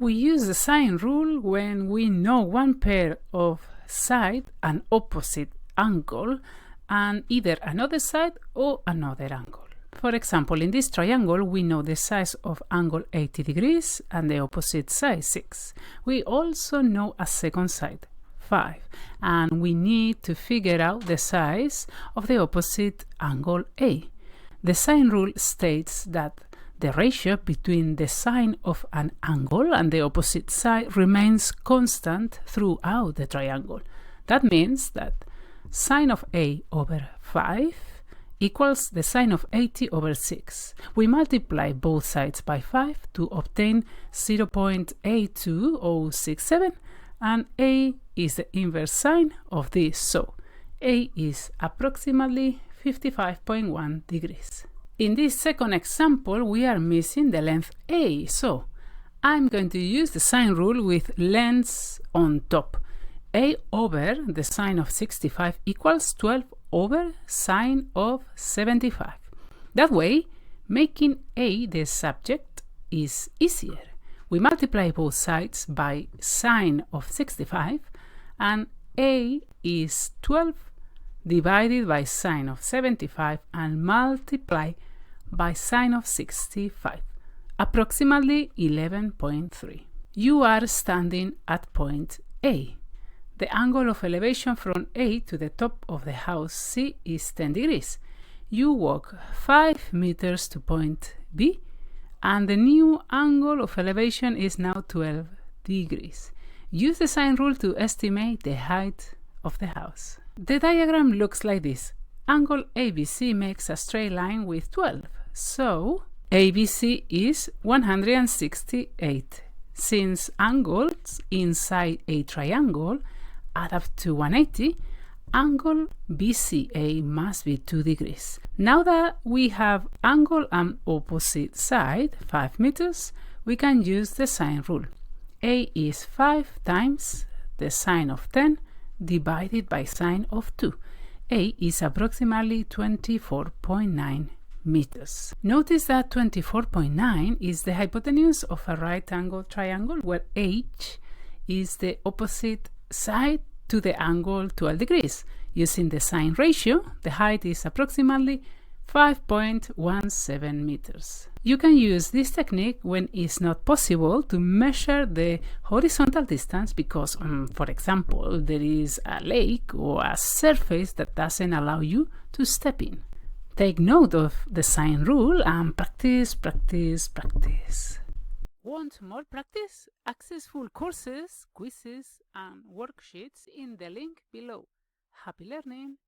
We use the sine rule when we know one pair of side and opposite angle and either another side or another angle. For example, in this triangle, we know the size of angle 80 degrees and the opposite side 6. We also know a second side, 5, and we need to figure out the size of the opposite angle A. The sine rule states that the ratio between the sine of an angle and the opposite side remains constant throughout the triangle. That means that sine of A over 5 equals the sine of 80 over 6. We multiply both sides by 5 to obtain 0.82067, and A is the inverse sine of this, so A is approximately 55.1 degrees. In this second example, we are missing the length A, so I'm going to use the sine rule with lengths on top. A over the sine of 65 equals 12 over sine of 75. That way, making A the subject is easier. We multiply both sides by sine of 65, and A is 12 divided by sine of 75 and multiply by sine of 65, approximately 11.3. You are standing at point A. The angle of elevation from A to the top of the house C is 10 degrees. You walk 5 meters to point B, and the new angle of elevation is now 12 degrees. Use the sine rule to estimate the height of the house. The diagram looks like this. Angle ABC makes a straight line with 12, so ABC is 168. Since angles inside a triangle add up to 180, angle BCA must be 2 degrees. Now that we have angle and opposite side, 5 meters, we can use the sine rule. A is 5 times the sine of 10 divided by sine of 2. A is approximately 24.9 meters. Notice that 24.9 is the hypotenuse of a right angle triangle where H is the opposite side to the angle 12 degrees. Using the sine ratio, the height is approximately 5.17 meters. You can use this technique when it's not possible to measure the horizontal distance because, for example, there is a lake or a surface that doesn't allow you to step in. Take note of the sine rule and practice, practice, practice. Want more practice? Access full courses, quizzes, and worksheets in the link below. Happy learning!